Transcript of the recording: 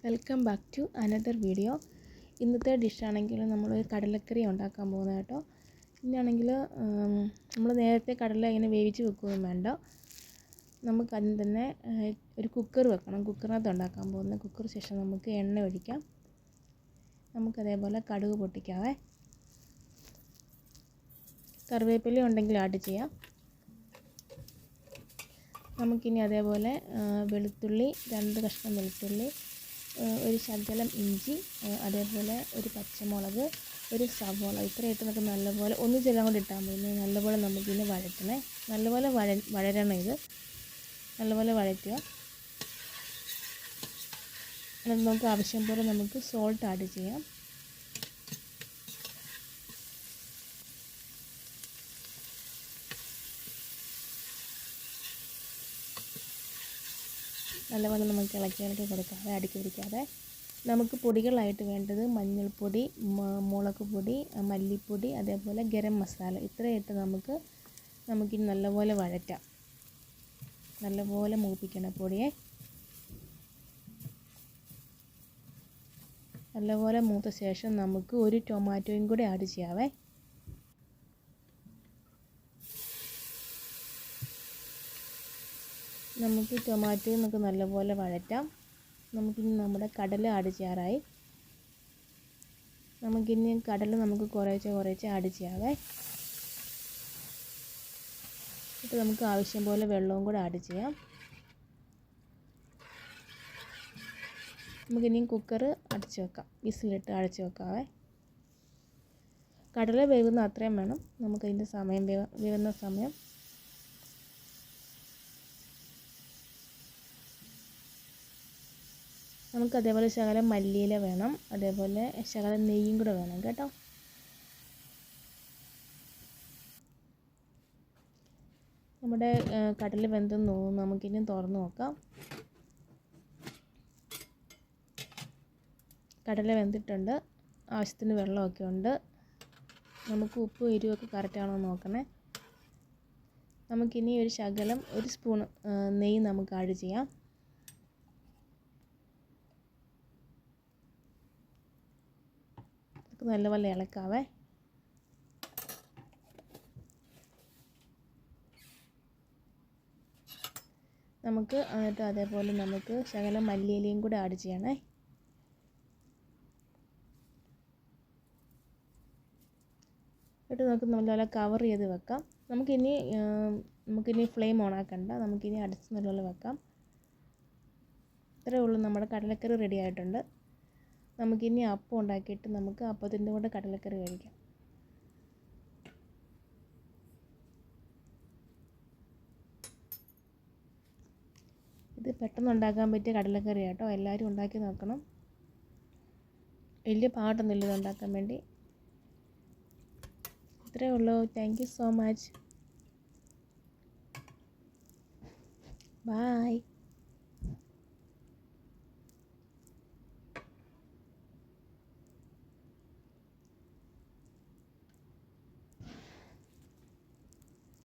Welcome back to another video. ഇന്നത്തെ ഡിഷാണെങ്കിൽ നമ്മളൊരു കടലക്കറി ഉണ്ടാക്കാൻ പോകുന്നത് കേട്ടോ. ഇന്നാണെങ്കിൽ നമ്മൾ നേരത്തെ കടല ഇങ്ങനെ വേവിച്ച് വെക്കുകയും വേണ്ട. നമുക്ക് അതിന് തന്നെ ഒരു കുക്കർ വെക്കണം. കുക്കറിനകത്ത് ഉണ്ടാക്കാൻ പോകുന്നത്. കുക്കർ ശേഷം നമുക്ക് എണ്ണ ഒഴിക്കാം. നമുക്കതേപോലെ കടുക് പൊട്ടിക്കാവേ. കറിവേപ്പില ഉണ്ടെങ്കിൽ ആഡ് ചെയ്യാം. നമുക്കിനി അതേപോലെ വെളുത്തുള്ളി, 2 കഷ്ണം വെളുത്തുള്ളി, ഒരു ശകലം ഇഞ്ചി, അതേപോലെ ഒരു പച്ചമുളക്, ഒരു സവോള, ഇത്രയായിട്ട് നമുക്ക് നല്ലപോലെ ഒന്നിച്ചെല്ലാം കൂടി ഇട്ടാൽ മതി. നല്ലപോലെ നമുക്കിതിനെ വഴറ്റണേ. നല്ലപോലെ വഴരണം. ഇത് നല്ലപോലെ വഴറ്റുക. എന്നിട്ട് നമുക്ക് ആവശ്യം പോലെ നമുക്ക് സോൾട്ട് ആഡ് ചെയ്യാം. നല്ലപോലെ നമുക്ക് ഇളക്കി കൊടുക്കാതെ അടുക്കി പിടിക്കാതെ. നമുക്ക് പൊടികളായിട്ട് വേണ്ടത് മഞ്ഞൾപ്പൊടി, മുളക് പൊടി, മല്ലിപ്പൊടി, അതേപോലെ ഗരം മസാല, ഇത്രയായിട്ട് നമുക്കിനി നല്ലപോലെ വഴറ്റാം. നല്ലപോലെ മൂപ്പിക്കണം പൊടിയെ. നല്ലപോലെ മൂത്ത ശേഷം നമുക്ക് ഒരു ടൊമാറ്റോയും കൂടി ആഡ് ചെയ്യാവേ. നമുക്ക് ടൊമാറ്റോയും നമുക്ക് നല്ലപോലെ വഴറ്റാം. നമുക്കിനി നമ്മുടെ കടല ആഡ് ചെയ്യാറായി. നമുക്കിനി കടല നമുക്ക് കുറേശ്ശെ ആഡ് ചെയ്യാവേ. എന്നിട്ട് നമുക്ക് ആവശ്യം പോലെ വെള്ളവും കൂടെ ആഡ് ചെയ്യാം. നമുക്കിനി കുക്കർ അടച്ച് വെക്കാം. വിസിലിട്ട് അടച്ച് വെക്കാവേ. കടല വേവുന്ന അത്രയും വേണം നമുക്കതിൻ്റെ സമയം, വേവുന്ന സമയം. നമുക്ക് അതേപോലെ ശകലം മല്ലിയില വേണം, അതേപോലെ ശകലം നെയ്യും കൂടെ വേണം കേട്ടോ. നമ്മുടെ കടല വെന്തെന്ന് തോന്നുന്നു. നമുക്കിനി തുറന്ന് നോക്കാം. കടല വെന്തിട്ടുണ്ട്. ആവശ്യത്തിന് വെള്ളമൊക്കെ ഉണ്ട്. നമുക്ക് ഉപ്പും എരിവൊക്കെ കറക്റ്റാണോ നോക്കണേ. നമുക്കിനി ഒരു ശകലം 1 സ്പൂൺ നെയ്യ് നമുക്ക് ആഡ് ചെയ്യാം. നല്ലപോലെ ഇളക്കാവേ. നമുക്ക് എന്നിട്ട് അതേപോലെ നമുക്ക് ശകലം മല്ലിയിലയും കൂടെ ആഡ് ചെയ്യണേ. എന്നിട്ട് നമുക്ക് നല്ലപോലെ കവർ ചെയ്ത് വെക്കാം. നമുക്കിനി ഫ്ലെയിം ഓൺ ആക്കണ്ട. നമുക്കിനി അടച്ച് നല്ലപോലെ വെക്കാം. ഇത്രയേ ഉള്ളൂ. നമ്മുടെ കടലക്കറി റെഡി ആയിട്ടുണ്ട്. നമുക്കിനി അപ്പം ഉണ്ടാക്കിയിട്ട് നമുക്ക് അപ്പത്തിൻ്റെ കൂടെ കടലക്കറി കഴിക്കാം. ഇത് പെട്ടെന്ന് ഉണ്ടാക്കാൻ പറ്റിയ കടലക്കറി കേട്ടോ. എല്ലാവരും ഉണ്ടാക്കി നോക്കണം. വലിയ പാടൊന്നുമില്ല ഇത് ഉണ്ടാക്കാൻ വേണ്ടി. ഇത്രയേ ഉള്ളൂ. Thank you so much. By.